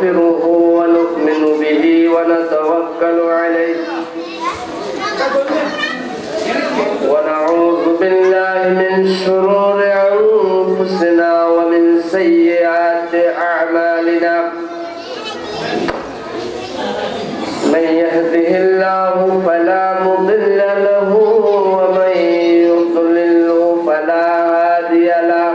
نستغفره ونؤمن به ونتوكل عليه ونعوذ بالله من شرور أنفسنا ومن سيئات أعمالنا من يهده الله فلا مضل له ومن يضلل فلا هادي له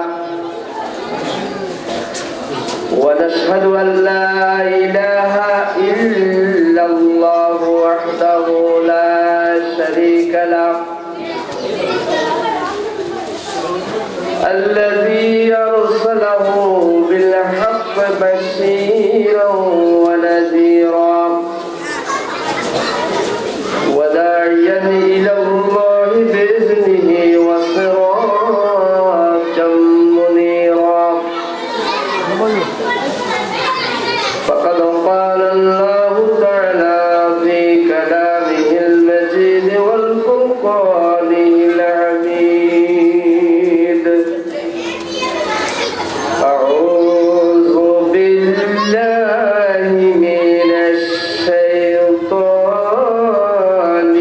ونشهد أن لا إله إلا الله وحده لا شريك له الذي أرسله بالحق بشيرا ونذيرا وداعيا إلى الله بإذنه وسراجا منيرا فقد قال الله تعالى في كلامه المجيد والفرقانه الحميد أعوذ بالله من الشيطان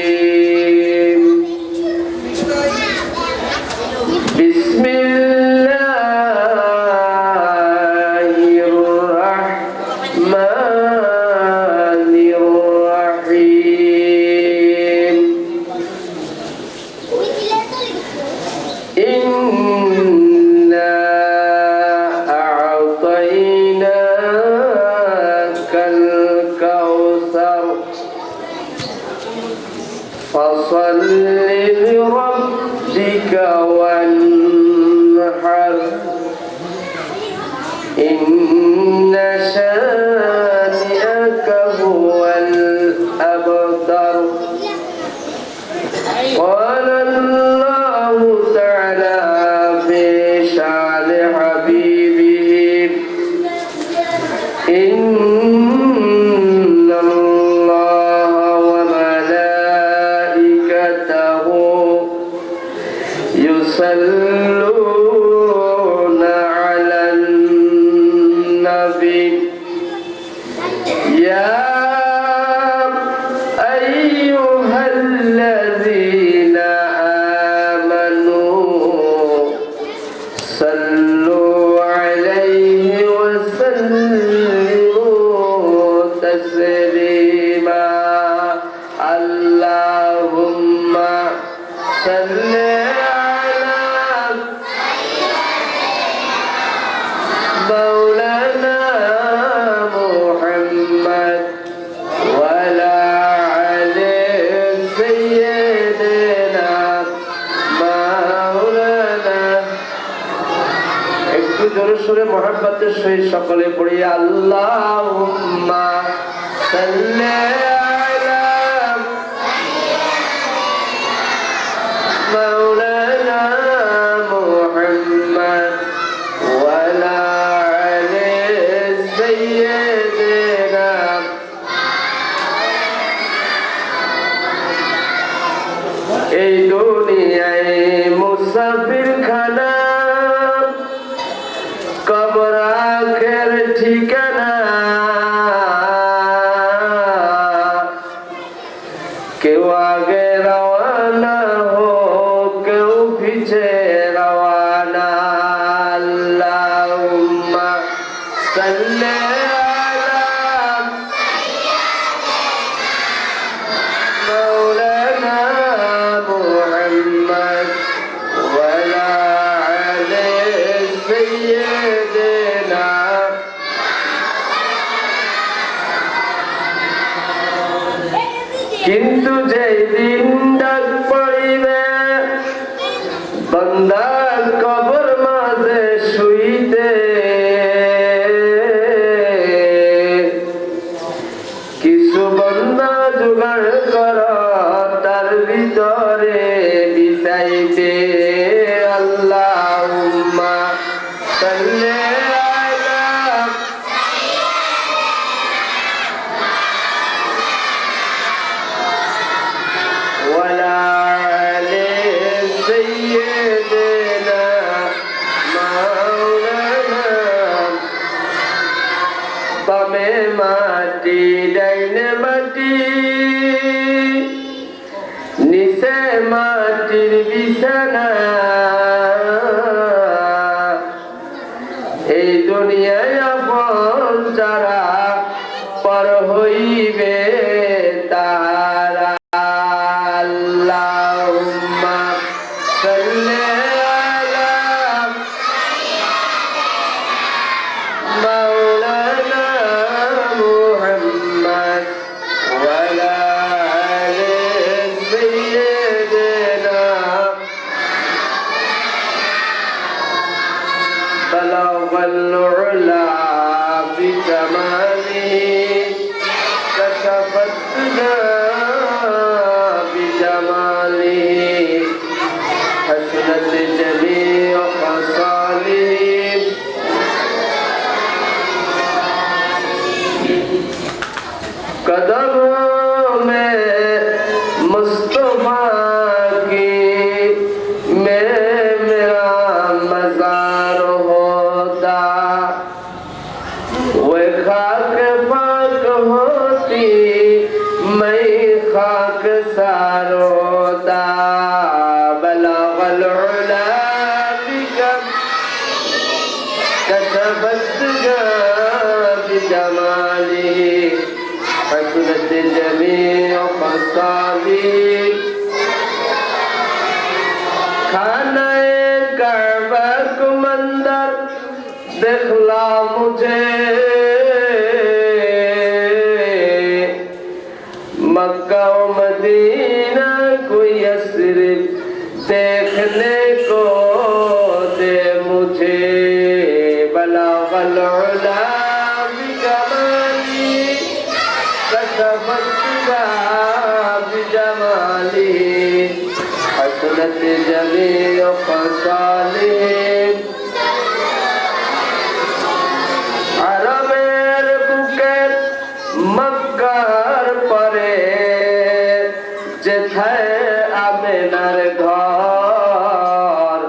الرجيم بسم الله الرحمن الرحيم إنا أعطيناك الكوثر فصل لربك وانحر إن شانئك هو الأبتر قال الله تعالى في شأن حبيبه إن الله وملائكته يصلون على النبي يا أيها الذين آمنوا صلوا عليه وسلموا تسليما اللهم صل على مولانا محمد وعلى آله سيدنا مولانا একটু জোরে সোরে মহব্বতের সহিত সকলে পড়ি আল্লাহুম্মা সাল্লি আলা مولانا محمد وعلى آل سيدنا এই দুনিয়ায় মুসাফির খানা কবর আখের ঠিকানা কেউ আগে রওয়ানা হো কেউ পিছে রওয়ানা আল্লাহুম্মা সাল্লি আলা মাওলানা মুহাম্মদ ওয়ালা আলি সাইয়্যিদিনা কিন্তু যেই দিন ডাক পড়িবে বান্দার কবর মাঝে শুইতে কিছু বান্দা জোগাড় কর তার ভিতরে বিছাইতে আল্লাহুম্মা সাল্লি আলা বামে মাটি ডাইনে মাটি নিচে মাটির বিছানা এই দুনিয়ায় আপন যারা পর হইবে তারা আল্লাহুম্মা সাল্লি আলা মাওলানা মুহাম্মদ ওয়া আলা আলি সাইয়্যিদিনা বালাগাল উলা বিজামালিহি كشفتنا بجماله حسنت جميع خصاله قدموں میں مصطفیٰ کی میں میرا مزار ہوتا وہ خاک پاک ہوتی میں خاک سار ہوتا بلغ العلا بکم کشفت بجماله حسنت جمیع خصاله خانہ کعبہ کو منظر دکھلا مجھے مکہ و مدینہ کو یثرب دیکھنے کو دے مجھے بلغ العلا بجمالی کشفت بجمالی حسنت جمیع خصاله আরামের বুকে মক্কার পরে যেথায় আমেনার ঘর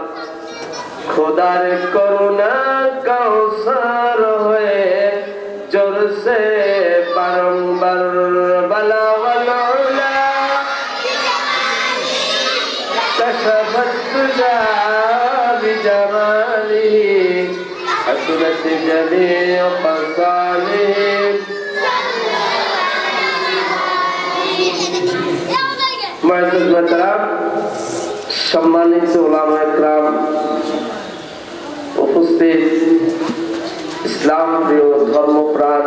খোদার করুণা কাউসার হয়ে জোরসে বারংবার বালাগাল উলা কশফত বিজামালিহি حسنت جميع خصاله معزز محترم সম্মানিত উলামা ইকরাম উপস্থিত ইসলাম প্রিয় ধর্মপ্রাণ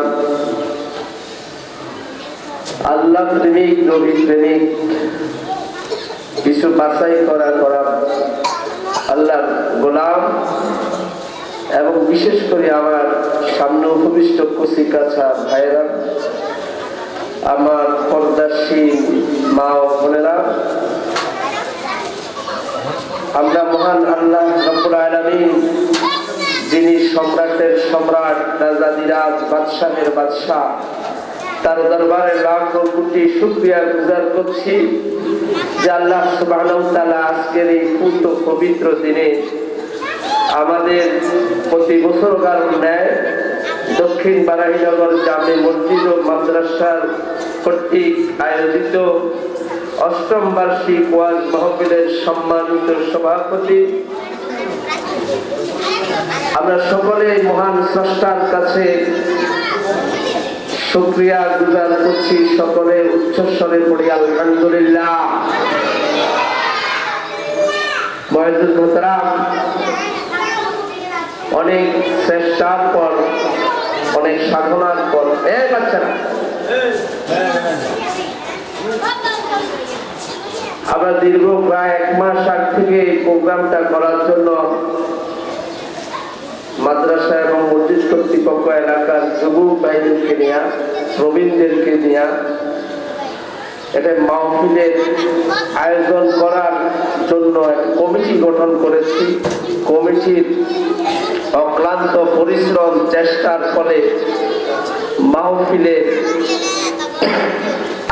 আল্লাহ প্রেমিক নবী প্রেমিক কিছু বাছাই করা আল্লাহর গোলাম এবং বিশেষ করে আমার সামনে উপবিষ্ট কচি কাছা ভাইয়েরা আমার পর্দাশীল মা ও বোনেরা আমরা মহান আল্লাহ রব্বুল আলামিন যিনি সম্রাটের সম্রাট রাজাদিরাজ বাদশাহের বাদশাহ তার দরবারে লাখো কোটি শুকরিয়া গুজার করছি যে আল্লাহ সুবহানাহু ওয়া তাআলা আজকের এই পূর্ণ পবিত্র দিনে আমাদের প্রতি বছরকার ন্যায় দক্ষিণ বারাহীনগর জামে মসজিদ ও মাদ্রাসার কর্তৃক আয়োজিত অষ্টম বার্ষিক ওয়াজ মাহফিলের সম্মানিত সভাপতি আমরা সকলে মহান স্রষ্টার কাছে শুকরিয়া গুজার করছি সকলে উচ্চস্বরে পড়ি আলহামদুলিল্লাহ মুআজ্জিজ মুহতারাম অনেক চেষ্টার পর অনেক সাধনার পর বাচ্চারা আমরা দীর্ঘ প্রায় 1 মাস আগ থেকে এই প্রোগ্রামটা করার জন্য মাদ্রাসা এবং মসজিদ কর্তৃপক্ষ এলাকার যুবক ভাইদেরকে নিয়ে প্রবীণদেরকে নিয়ে এটা মাহফিলের আয়োজন করার জন্য এক কমিটি গঠন করেছি। কমিটির অক্লান্ত পরিশ্রম চেষ্টার ফলে মাহফিলে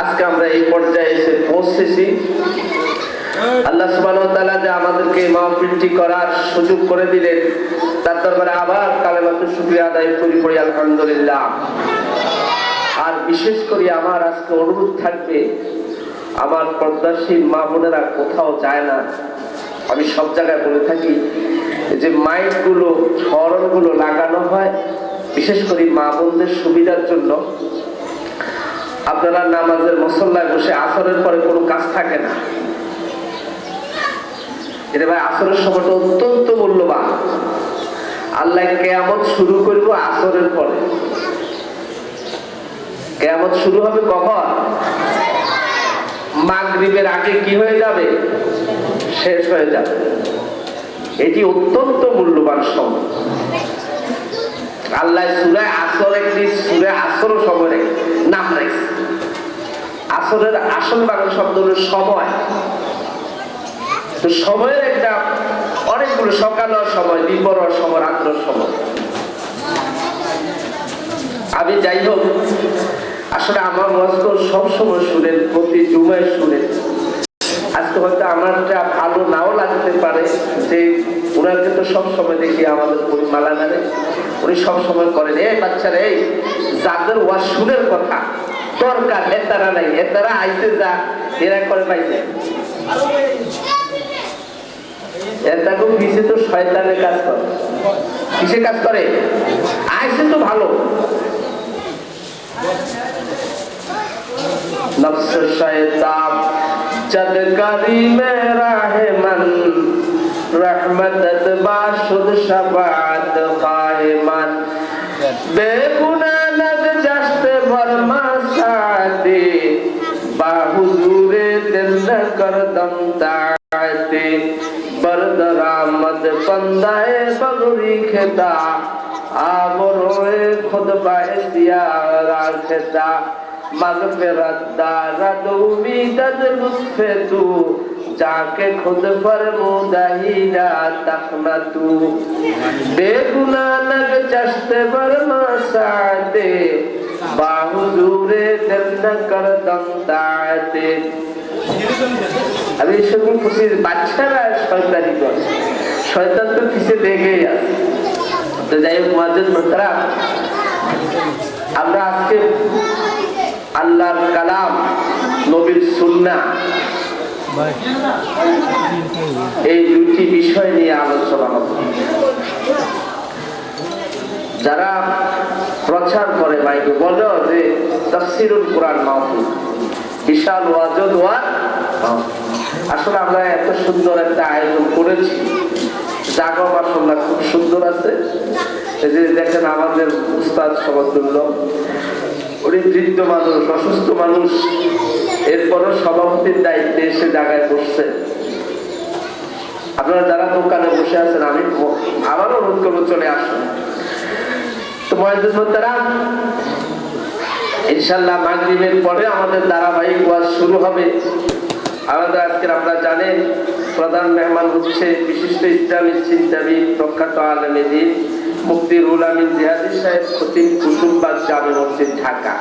আজকে আমরা এই পর্যায়ে এসে পৌঁছেছি। আল্লাহ সুবহানাহু ওয়া তাআলা যে আমাদেরকে মাহফিলটি করার সুযোগ করে দিলেন, তার দরবারে আবার কালেমাতুল শুকরিয়া আদায় করি আলহামদুলিল্লাহ। আর বিশেষ করে আমার আজকে অনুরোধ থাকবে, আমার পর্দাশীল মা বোনেরা কোথাও যায় না, আমি সব জায়গায় বলে থাকি যে মাইক গুলো হর্ন গুলো লাগানো হয় বিশেষ করে মা বোনদের সুবিধার জন্য। আপনারা নামাজের মুসল্লায় বসে আসরের পরে কোনো কাজ থাকে না, এটা ভাই আসরের সময়টা অত্যন্ত মূল্যবান। আল্লাহ কিয়ামত শুরু করবো আসরের পরে। কিয়ামত শুরু হবে কখন? মাগরিবের আগে কি হয়ে যাবে? শেষ হয়ে যাবে। এটি অত্যন্ত মূল্যবান সময়। আল্লাহ সূরা আসর একটি সূরা আসর সময় নাম রাখছে। আসরের আসল বাংলা শব্দ হলো সময়। তো সময়ের একটা অনেকগুলো, সকালের সময়, দুপুরের সময়, রাত্রের সময়। আমি যাই হোক, আসলে আমার ওয়াজ তো সবসময় শুনেন, প্রতি জুমায় শুনেন। আজকে হয়তো আমারটা ভালো নাও লাগতে পারে, যে ওনাকে তো সবসময় দেখি আমাদের মালানারে উনি সবসময় করেন, এই বাচ্চারা এই যাদের ওয়াজ শুনের কথা দরকার, এতারা নাই, এতারা আইসে যা এরা করে পাইছে, এটাকে পিছিয়ে তো শয়তানের কাজ করে। কিসে কাজ করে? আইসে তো ভালো, নফস শয়তান চদকারি মেরা হে মন, রহমত বাশুদ শাফাত কায়মান, বেগুনাহ লগ জাস্তে ভরমা সাথে, বাহুজুরে দিল করদম তাতে, বরদরামদ বন্দায়ে বগরি খেতা, আবরোয়ে খুদ বায়সিয়া রাখতা, मगफिरत दारद उम्मीदत लुत्फे तू, जाके खुद फरमूदहीदा तखना तू, बेगुनाह लग चश्ते बरमा साते, बाहुजूरे दिल न कर दम दाते। अभी शुरू खुशी बादशाह शैतानी कर, शैतान तो किसे देखे यार। तो जाइए मुआज्जिज मुहतरम, আমরা আজকে আল্লাহর কালাম, নবীর সুন্নাহ, এই দুটি বিষয় নিয়ে আলোচনা হবে। যারা প্রচার করে মাইকে বলো যে তাফসীরুল কোরআন মাহফিল, বিশাল ওয়াজদ ওয়াজ, আসলে আমরা এত সুন্দর একটা আয়োজন করেছি, জাগো মাশাআল্লাহ খুব সুন্দর আছে। এই যে দেখেন আমাদের উস্তাদ সমতুল্য, উনি বৃদ্ধ মানুষ, অসুস্থ মানুষ, এরপরও সভাপতির দায়িত্বে এসে জায়গায় বসছে। আপনারা যারা দোকানে বসে আছেন, আমি আবারও অনুরোধ করবো চলে আসুন। তো মুআজ্জিজ মুহতারাম, ইনশাআল্লাহ মাগরিবের পরে আমাদের ধারাবাহিক ওয়াজ শুরু হবে। আমাদের আজকের আপনারা জানেন প্রধান মেহমান হচ্ছে বিশিষ্ট ইসলামী চিন্তাবিদ, প্রখ্যাত আলেমে দ্বীন, মুফতি রুহুল আমিন জিহাদি সাহেব, খতিব কুতুববাগ জামে মসজিদ ঢাকা।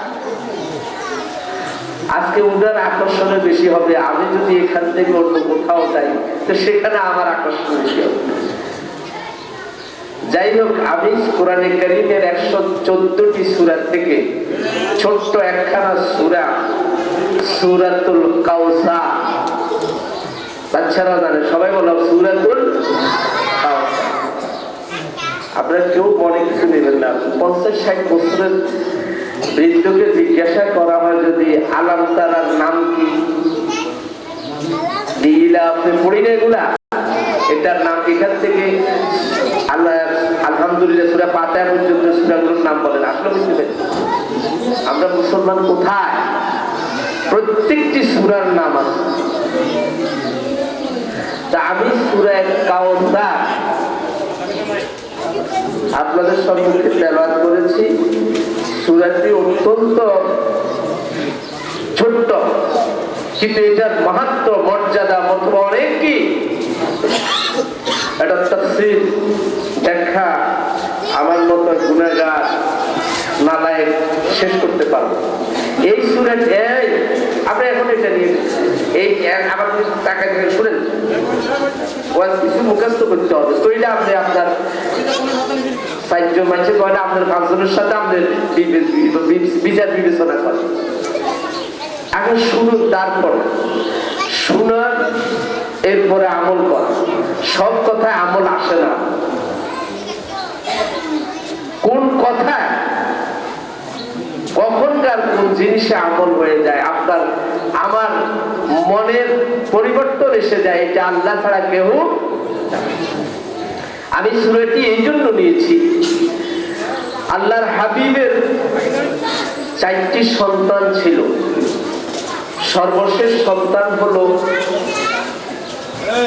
আজকে উনার আকর্ষণে বেশি হবে। আমি যদি এখান থেকে অন্য কোথাও যাই তো সেখানে আমার আকর্ষণ বেশি হবে। যাই হোক, আমি কোরআনে কারীমের 114টি সূরা থেকে ছোট্ট একখানা সূরা, সূরাতুল কাউসার, বাচ্চারা জানে, সবাই বলো সূরাতুল কাউসার। আপনারা কেউ মনে কিছু নেবেন না। 50-60 বছরের বৃদ্ধকে জিজ্ঞাসা করা হয় যদি আলাম তারার নাম কি, আপনি পড়ি না এগুলা, এটার নাম, এখান থেকে আল্লাহ আলহামদুলিল্লাহ সূরা ফাতিহা পর্যন্ত সূরাগুলোর নাম বলেন। আসলে বুঝতে আমরা মুসলমান কোথায়? প্রত্যেকটি সূরার নাম আছে। তা আমি সূরা কাউসার আপনাদের সম্মুখে তেলাওয়াত করেছি। সূরাটি অত্যন্ত ছোট্ট, কিন্তু এটার মাহাত্ম্য, মর্যাদা, মর্তবা অনেক। কি এটা তাফসীর ব্যাখ্যা আমার মতো গুনাহগার নালায়েক শেষ করতে পারবো। এই সূরাটি, আপনি এখন এটা নিয়ে এই আবার টাকা থেকে শুনেন কিছু মুখস্থ করতে হবে তৈরি আপনি আপনার 5 জন মানুষের কয়টা আপনার 5 জনের সাথে আপনার বিচার বিবেচনা করেন আগে শুনুন তারপর শোনার এরপরে আমল করা সব কথায় আমল আসে না কোন কথায় কখনকার কোন জিনিসে আমল হয়ে যায় আপনার আমার মনের পরিবর্তন এসে যায় এটা আল্লাহ ছাড়া কেউ আমি সূরাটি এই জন্য নিয়েছি আল্লাহর হাবিবের 4টি সন্তান ছিল সর্বশেষ সন্তান হলো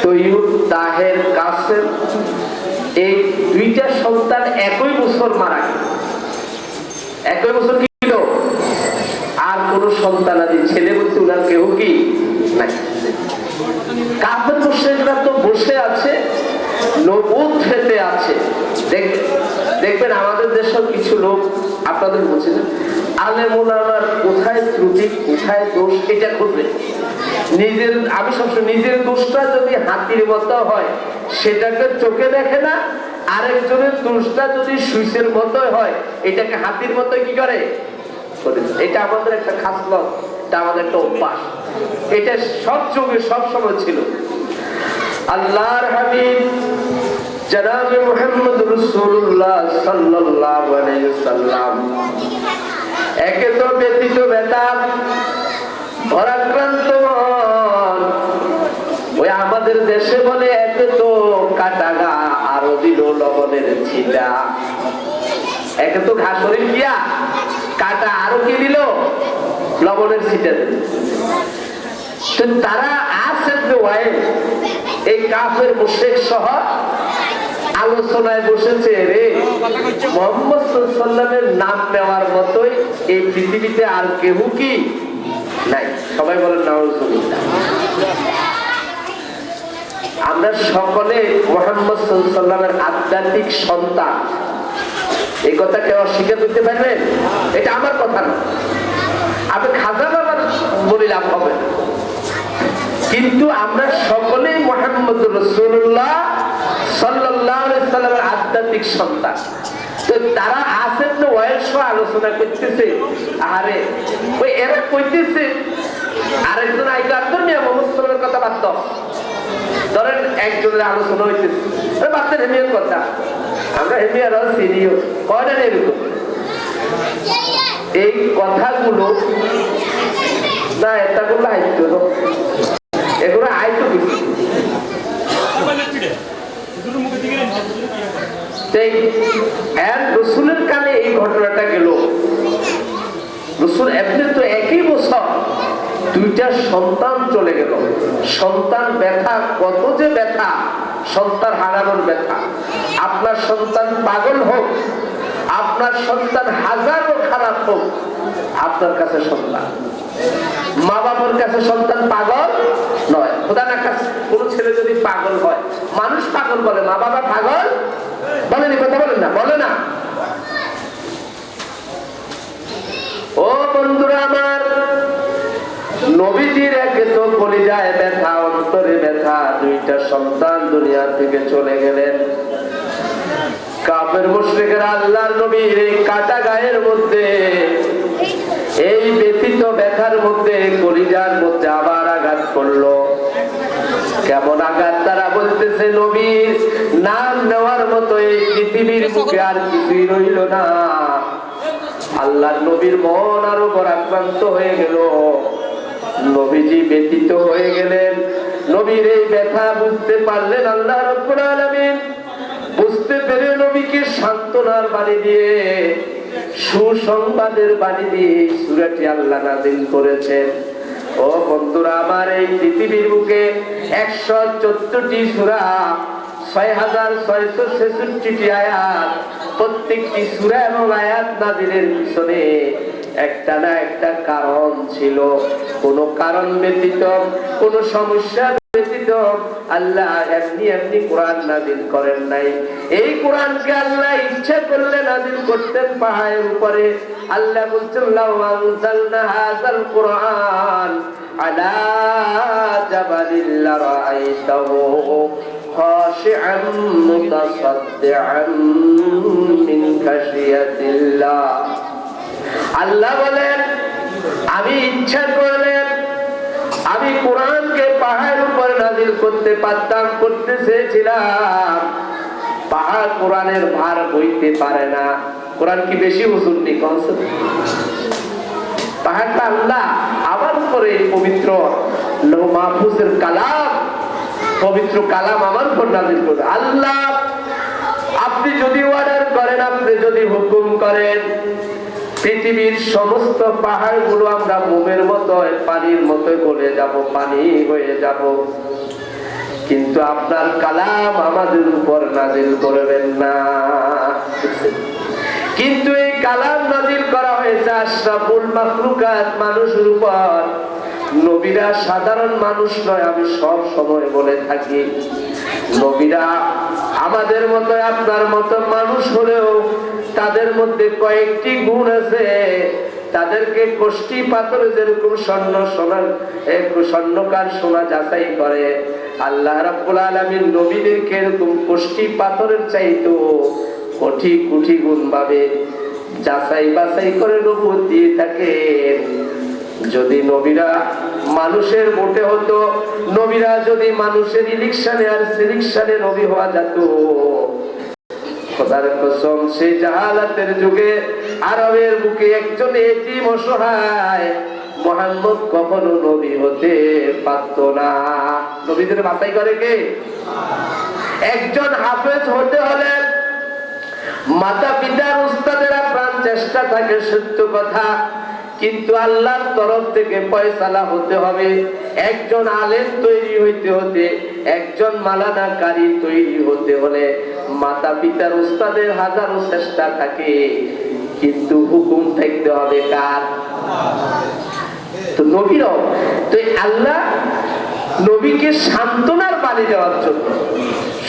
তৈয়ুব তাহের কাসেম এই 2টা সন্তান একই বছর মারা গেল একই বছর ছিল আর কোন সন্তানাদি ছেলে বলতে ওনার কেউ কি নাই কাফের মুশরিকরা তো বসে আছে নবুত খেতে আছে দেখবেন আমাদের দেশের কিছু লোক আপনাদের বুঝছেন আলেম ওলামার কোথায় ত্রুটি কোথায় দোষ এটা খুঁজবে নিজের আমি সবসময় নিজের দোষটা যদি হাতির মতো হয় সেটাকে চোখে দেখে না আরেকজনের দোষটা যদি সুইচের মতো হয় এটাকে হাতির মতো কি করে এটা আমাদের একটা খাসলত এটা আমাদের একটা অভ্যাস এটা সব যুগে সব সময় ছিল আল্লাহর হাবিব জনাবে মুহাম্মদ রাসূলুল্লাহ সাল্লাল্লাহু আলাইহি ওয়াসাল্লাম একে তো ব্যতীত ব্যথা ভরাক্রান্ত ওই আমাদের দেশে বলে একে তো কাটাগা আরো দিল লবণের ছিটা একে তো ঘাসরের গিয়া কাটা আরো কি দিল লবণের ছিটা দিল তারা আছে এই কাফের মুশরিক সহ আলোচনায় বসেছে রে মুহাম্মদ সাল্লাল্লাহু আলাইহি ওয়াসাল্লামের নাম নেওয়ার মতোই এই পৃথিবীতে আর কেউ কি নাই সবাই বলেন নাউজুবিল্লাহ আমরা সকলে মুহাম্মদ সাল্লাল্লাহু আলাইহি ওয়াসাল্লামের আধ্যাত্মিক সন্তান এই কথা কেউ অস্বীকার করতে পারবেন এটা আমার কথা না আমি খাজা বাবার বলে লাভ হবে কিন্তু আমরা সকলেই মুহাম্মদ রাসূলুল্লাহ সাল্লাল্লাহু আলাইহি ওয়াসাল্লামের আধ্যাত্মিক সন্তান তো তারা আছেন না ওয়াইস আলোচনা করতেছে আরে ওই এরা কইতেছে আরেকজন আইলো আপনার নিয়ে মুহাম্মদ সাল্লাল্লাহু কথা বাদ দাও ধরেন একজনের আলোচনা হইতেছে আরে বাদ দেন হেমিয়ার কথা আমরা হেমিয়ার সিরিয়াস কয়টা এরকম এই কথাগুলো না এটা করলে আইতো এগুলো আইতো কিছু রসুলের কালে এই ঘটনাটা গেল রসুল এমনি তো একই বছর 2টা সন্তান চলে গেল সন্তান ব্যথা কত যে ব্যথা সন্তান হারানোর ব্যথা আপনার সন্তান পাগল হোক আপনার সন্তান হাজারো খারাপ হোক আপনার কাছে সন্তান মা বাবার কাছে সন্তান পাগল নয় খোদা না কাছে কোন ছেলে যদি পাগল হয় মানুষ পাগল বলে মা বাবা পাগল বলেনি কথা বলেন না বলে না ও বন্ধুরা আমার নবীজির একে তো কলিজায় ব্যথা অন্তরে ব্যথা 2টা সন্তান দুনিয়া থেকে চলে গেলেন কাফের মুশরিকরা আল্লাহর নবীর এই কাটা গায়ের মধ্যে এই ব্যথিত ব্যথার মধ্যে কলিজার মধ্যে আবার আঘাত করলো কেমন আঘাত তারা বলতেছে নবীর নাম নেওয়ার মতো এই পৃথিবীর বুকে আর কিছুই রইল না আল্লাহর নবীর মন আরো পরাক্রান্ত হয়ে গেল নবীজি ব্যথিত হয়ে গেলেন নবীর এই ব্যথা বুঝতে পারলেন আল্লাহ রাব্বুল আলামিন বুঝতে পেরে নবীকে সান্ত্বনার বাণী দিয়ে সুসংবাদের বাণী দিয়ে এই সূরাটি আল্লাহ নাযিল করেছেন ও বন্ধুরা আমার এই পৃথিবীর বুকে 114টি সূরা 6666টি আয়াত প্রত্যেকটি সূরা এবং আয়াত নাযিলের পিছনে একটা না একটা কারণ ছিল কোন কারণ ব্যতীত কোন সমস্যা ব্যতীত আল্লাহ এমনি কোরআন নাযিল করেন নাই এই কোরআনকে আল্লাহ ইচ্ছা করলে নাযিল করতেন পাহাড়ের উপরে আল্লাহ বলছেন লাউ আনজালনা হাযাল কুরআন আলা জাবালিন লারাআইতাহু খাশিআন মুতাসাদ্দিআন মিন খাশিয়াতিল্লাহ। আল্লাহ বলেন আমি ইচ্ছা করলে আমি কোরআনকে পাহাড়ের উপর নাযিল করতে পারতাম, করতে চেয়েছিলাম। পাহাড় কোরআনের ভার বইতে পারে না। কোরআন কি বেশি ওজন নেই? পাহাড়টা আল্লাহ আমার উপরে পবিত্র লৌহ মাহফুজের কালাম, পবিত্র কালাম আমার উপর নাযিল করে। আল্লাহ আপনি যদি অর্ডার করেন, আপনি যদি হুকুম করেন, পৃথিবীর সমস্ত পাহাড় গুলো আমরা মোমের মতো পানির মতো গলে যাব, পানি হয়ে যাব, কিন্তু আপনার কালাম আমাদের উপর নাজিল করবেন না। কিন্তু এই কালাম নাজিল করা হয়েছে আশরাফুল মাখলুকাত, মানুষের উপর। নবীরা সাধারণ মানুষ নয়, আমি সব সময় বলে থাকি। নবীরা আমাদের মতো আপনার মতো মানুষ হলেও তাদের মধ্যে কয়েকটি গুণ আছে। তাদেরকে কষ্টি পাথরে যেরকম স্বর্ণকার সোনা যাচাই করে, আল্লাহ রাব্বুল আলামিন নবীদেরকে এরকম কষ্টি পাথরের চাইতো কোটি কোটি গুণ ভাবে যাচাই বাছাই করে নবুয়ত দিয়ে থাকেন। যদি নবীরা মানুষের ভোটে হতো, নবীরা যদি মানুষের ইলেকশনে আর সিলেকশনে নবী হওয়া যেত, খোদার কসম সেই জাহালাতের যুগে আরবের বুকে একজন এতিম অসহায় মুহাম্মদ কখনো নবী হতে পারত না। নবীদের বাছাই করে কে? একজন হাফেজ হতে হলে মাতা পিতার উস্তাদের প্রাণ চেষ্টা থাকে, সত্য কথা, কিন্তু আল্লাহর তরফ থেকে ফয়সালা হতে হবে। একজন আলেম তৈরি হইতে হতে, একজন মালানা কারি তৈরি হতে হলে মাতা পিতার উস্তাদের হাজারো চেষ্টা থাকে, কিন্তু হুকুম থাকতে হবে কার? তো নবীরাও তো আল্লাহ নবীকে সান্ত্বনার বাণী দেওয়ার জন্য,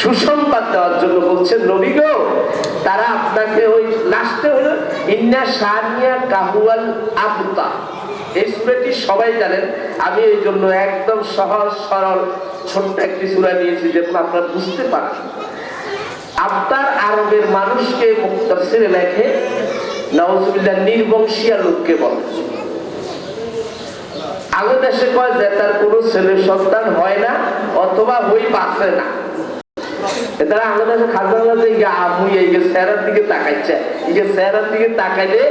সুসংবাদ দেওয়ার জন্য বলছেন, নবী গো, তারা আপনাকে ওই লাস্টে হলো ইন্না শানিয়া কাহুয়াল আবতা, এই সূরাটি সবাই জানেন। আমি এই জন্য একদম সহজ সরল ছোট্ট একটি সূরা নিয়েছি যেন আপনারা বুঝতে পারেন। আবতার আরবের মানুষকে তাফসীরে লেখে নাউজুবিল্লাহ নির্বংশীয় লোককে বলে। আগে দেশে কয় যে তার কোনো ছেলে সন্তান হয় না অথবা হই বাঁচে না। তারা আমাদের খাজনা দিকে আমুই এই যে চেহারার দিকে তাকাইছে, এই যে চেহারার দিকে তাকাইলে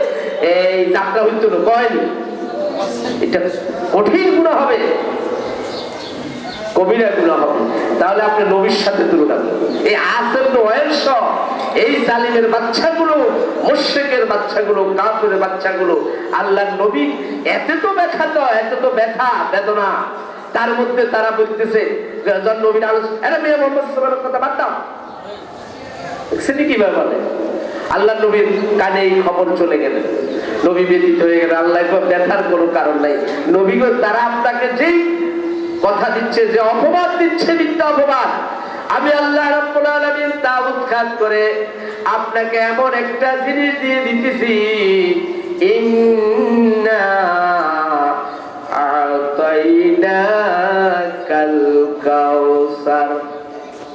এই যাত্রা হইতো না, কয়নি? এটা কঠিন গুনাহ হবে, কবিরা গুনাহ হবে। তাহলে আপনি নবীর সাথে তুলনা করুন। এই আসের ওয়াইস, এই জালিমের বাচ্চাগুলো, মুশরিকের বাচ্চাগুলো, কাফেরের বাচ্চাগুলো আল্লাহর নবী এত তো ব্যথা, তো এত তো ব্যথা বেদনা, তার মধ্যে তারা বলতেছে নবীর আলোচনা, আরে মেয়ে মোহাম্মদ সাল্লাল্লাহু আলাইহি ওয়াসাল্লামের কথা বাদ দাও। সেটি কিভাবে বলে? আল্লাহ নবীর কানে এই খবর চলে গেলেন, নবী ব্যতীত হয়ে গেল। আল্লাহ ব্যথার কোনো কারণ নাই। নবীগো তারা আপনাকে যেই কথা দিচ্ছে, যে অপবাদ দিচ্ছে, মিথ্যা অপবাদ, আমি আল্লাহ রাব্বুল আলামিন তা উৎখাত করে আপনাকে এমন একটা জিনিস দিয়ে দিতেছি, ইন্না আতাইনাকাল কাউসার।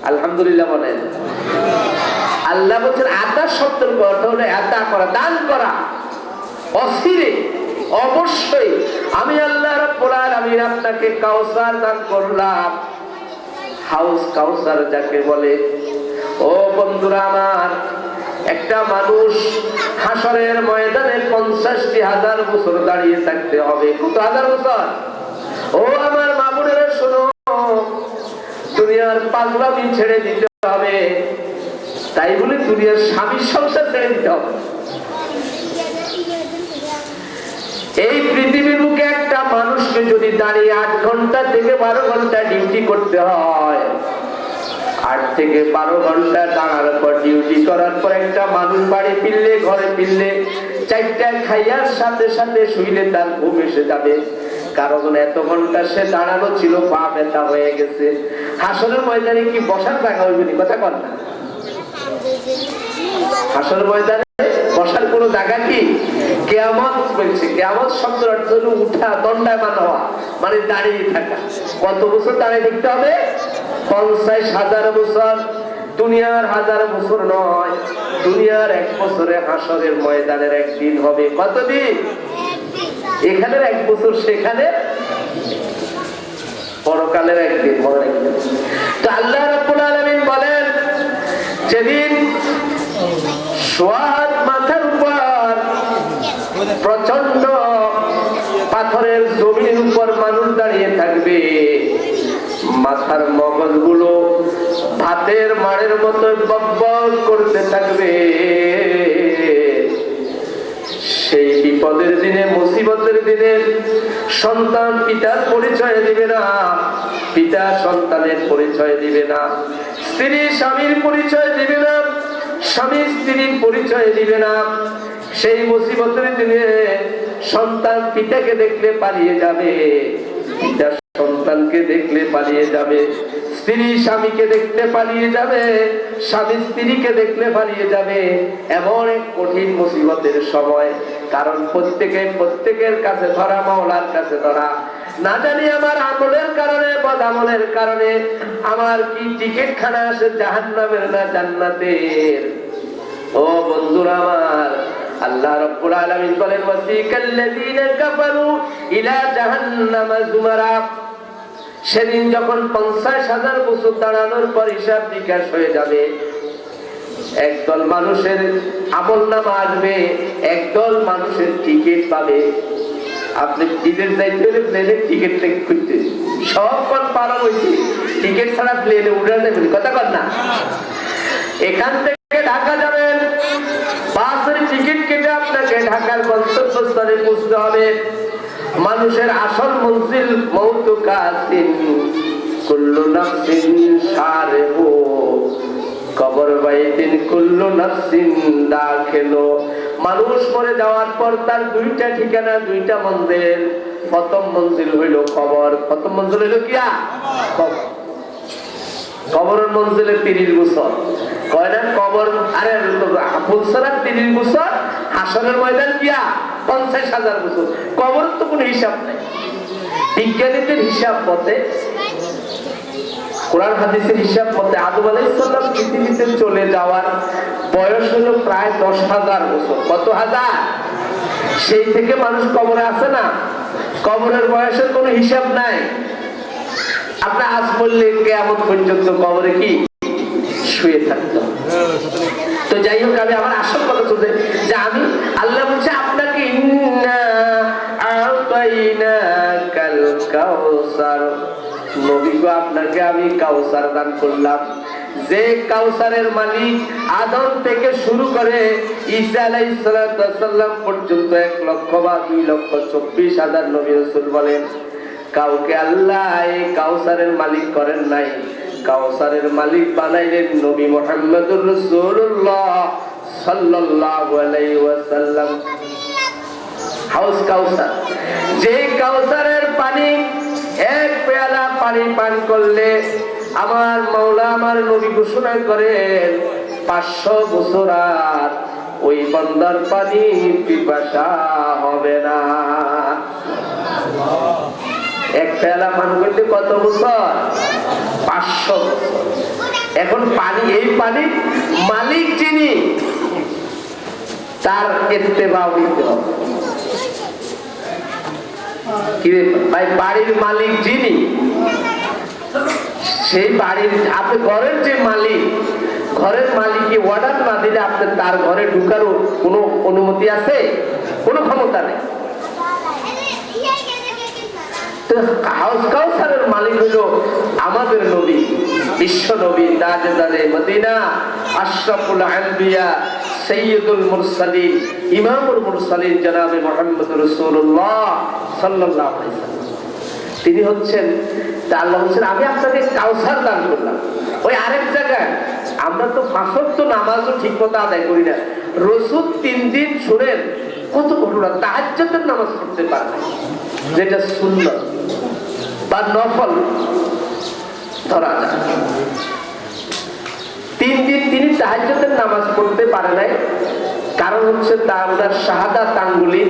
আলহামদুলিল্লাহ বলেন। আল্লাহ বলছেন আতা শব্দের অর্থ হলো আতা করা, দান করা। অসিরে অবশ্যই আমি আল্লাহ রাব্বুল আলামিন আপনাকে কাউসার দান করলাম। হাউস কাউসার যাকে বলে। ও বন্ধুরা আমার, একটা মানুষ হাসরের ময়দানে 50,000 বছর দাঁড়িয়ে থাকতে হবে। কত হাজার বছর? ও আমার মা বোনেরা শোনো, দুনিয়ার পাগলামি ছেড়ে দিতে হবে। তাই বলে দুনিয়ার স্বামীর সংসার ছেড়ে দিতে হবে? এই পৃথিবীর বুকে একটা মানুষকে যদি দাঁড়িয়ে 8 ঘন্টা থেকে 12 ঘন্টা ডিউটি করতে হয়, 8 থেকে 12 ঘন্টা দাঁড়ার পর ডিউটি করার পর একটা মানুষ বাড়ি ফিরলে, ঘরে ফিরলে 4টা খাইয়ার সাথে সাথে শুইলে তার ঘুম এসে যাবে, কারণ এত ঘন্টা সে দাঁড়ানো ছিল, পা ব্যথা হয়ে গেছে। হাসরের ময়দানে কি বসার জায়গা হইবে? কথা কন না। হাসরের ময়দানে বসার কোনো জায়গা কি? কিয়ামত বলছে, কিয়ামত শব্দের অর্থ হলো উঠা, দণ্ডায়মান হওয়া, মানে দাঁড়িয়ে থাকা। কত বছর দাঁড়িয়ে থাকতে হবে? 50,000 বছর। দুনিয়ার 1000 বছর নয়, দুনিয়ার 1 বছরে হাসরের ময়দানের একদিন হবে। কতদিন? এখানের 1 বছর, সেখানে পরকালের একদিন। তো আল্লাহ রাব্বুল আলামিন বলেন, যেদিন সোয়াদ মাথার উপর প্রচন্ড পাথরের জমির উপর মানুষ দাঁড়িয়ে থাকবে, মাথার মগজগুলো ভাতের মাড়ের মতো বকবক করতে থাকবে। সেই বিপদের দিনে, মুসিবতের দিনে সন্তান পিতার পরিচয় দিবে না, পিতা সন্তানের পরিচয় দিবে না, স্ত্রী স্বামীর পরিচয় দিবে না, স্বামী স্ত্রীর পরিচয় দিবে না। সেই মুসিবতের দিনে সন্তান পিতাকে দেখলে পালিয়ে যাবে, পিতা সন্তানকে দেখলে পালিয়ে যাবে, স্ত্রী স্বামীকে দেখলে পালিয়ে যাবে, স্বামী স্ত্রীকে দেখলে পালিয়ে যাবে। এমন এক কঠিন মুসিবতের সময়, কারণ প্রত্যেকের কাছে ধরা, মাওলার কাছে ধরা। না জানি আমার আমলের কারণে, বদামলের কারণে আমার কি টিকিট খানা আসে জাহান্নামের না জান্নাতের। ও বন্ধুরা আমার, আল্লাহ রাব্বুল আলামিন বলেন, ওয়াসিকাল্লাযীনা কাফারু ইলা জাহান্নামা যুমারা। সেদিন যখন 50,000 বছর দাঁড়ানোর পর হিসাব নিকাশ হয়ে যাবে, একদল মানুষের আমলনামা আসবে, একদল মানুষের টিকিট পাবে। আপনি বিদেশ যাইতে হলে প্লেনের টিকিট খুঁজতে সব পারা হয়েছে, টিকিট ছাড়া প্লেনে উঠে যাবেন, কথা কর না। এখান থেকে ঢাকা যাবেন, বাসের টিকিট কেটে আপনাকে ঢাকার গন্তব্যস্থলে পৌঁছতে হবে। মানুষের আসল মঞ্জিল মউতু কাসিন, কুল্লু নাফসিন শারিহু, কবর বাইতিন কুল্লু নাফসিন দাখিলু। মানুষ মরে যাওয়ার পর তার 2টা ঠিকানা, 2টা মঞ্জিল। প্রথম মঞ্জিল হইল কবর। প্রথম মঞ্জিল হইল কিয়া? কবর। কবরের মঞ্জিলে 30 বছর কয় না? কবর আরে ফুলসরা 30 বছর, হাসরের ময়দান কিয়া 50,000 বছর। কবর তো কোনো হিসাব নাই। বিজ্ঞানীদের হিসাব মতে, কোরআন হাদিসের হিসাব মতে আদম আলাইহিস সালাম পৃথিবীতে চলে যাওয়ার বয়স হলো প্রায় 10,000 বছর। কত হাজার? সেই থেকে মানুষ কবরে আছে না, কবরের বয়সের কোনো হিসাব নাই। আপনি আজ বললে কিয়ামত পর্যন্ত কবরে কি শুয়ে থাকতো। তো যাই হোক, আমি আমার আসল কথা চলছে যে আমি আল্লাহ বলছে আপনাকে ইন্না আতাইনাকাল কাউসার, নবী গো আপনাকে আমি কাউসার দান করলাম। যে কাউসারের মালিক আদম থেকে শুরু করে ঈসা আলাইহিস সালাম পর্যন্ত 1 লক্ষ বা 2,24,000 নবী রাসূল বলেন, কাউকে আল্লাহ এই কাউসারের মালিক করেন নাই। কাউসারের মালিক বানাইলেন নবী মুহাম্মদুর রাসূলুল্লাহ সাল্লাল্লাহু আলাইহি ওয়াসাল্লাম। হাউস কাউসার, যে কাউসারের পানি, 1 পেয়ালা পানি পান করলে আমার মাওলা আমার নবী ঘোষণা করেন 500 বছর আর ওই বান্দার পানি পিপাসা হবে না। 1 পেয়ালা পান করলে কত বছর? 500 বছর। এখন পানি, এই পানি মালিক যিনি, তার ইত্তেবা হইতে হবে। কি ভাই, বাড়ির মালিক যিনি, সেই বাড়ির, আপনি ঘরের যে মালিক, ঘরের মালিককে অর্ডার না দিলে আপনি তার ঘরে ঢুকারও কোনো অনুমতি আছে? কোনো ক্ষমতা নেই। হাউস কাউসারের মালিক হলো আমাদের নবী, বিশ্ব নবী, তাজদারে মদিনা, আশরাফুল আম্বিয়া, সাইয়্যিদুল মুরসালিন, ইমামুল মুরসালিন জনাবে মুহাম্মদুর রাসূলুল্লাহ সাল্লাল্লাহু আলাইহি ওয়াসাল্লাম। তিনি হচ্ছেন, আল্লাহ বলছেন আমি আপনাকে কাউসার দান করলাম। ওই আরেক জায়গায় আমরা তো 5 ওয়াক্ত নামাজও ঠিকমতো আদায় করি না। রাসূল 3 দিন শুনেন কত ঘটনা, তাহাজ্জুদের নামাজ পড়তে পারে না, যেটা সুন্নাত বা নফল ধরা যায়। 3 দিন তিনি তাহাজ্জুদের নামাজ পড়তে পারে নাই। কারণ হচ্ছে তার ওনার শাহাদাত আঙ্গুলি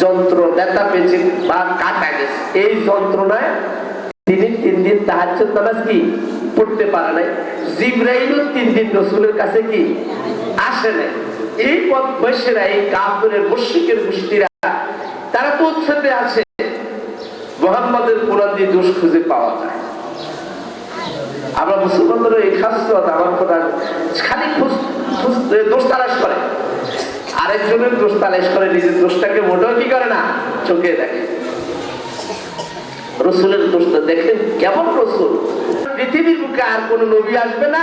যন্ত্র ব্যথা পেয়েছে বা কাটা গেছে, এই যন্ত্রণায় তিনি 3 দিন তাহাজ্জুদ নামাজ কি পড়তে পারে নাই। জিবরাইলও 3 দিন রাসূলের কাছে কি আসে নাই। এই বৈশ্যরা, এই কাফিরের মুশরিকের গোষ্ঠীরা, তারা তো উৎসতে আছে মুহাম্মাদের কোরআন দিয়ে দোষ খুঁজে পাওয়া যায়। আমরা মুসলমানদের এই খাসলত, আমার কোরআন খালি দোষ তালাশ করে, আরেকজনের দোষ তালাশ করে, নিজের দোষটাকে মোটেও কি করে না চোখে দেখে। রসুলের দোষটা দেখেন কেমন রসুল, পৃথিবীর বুকে আর কোন নবী আসবে না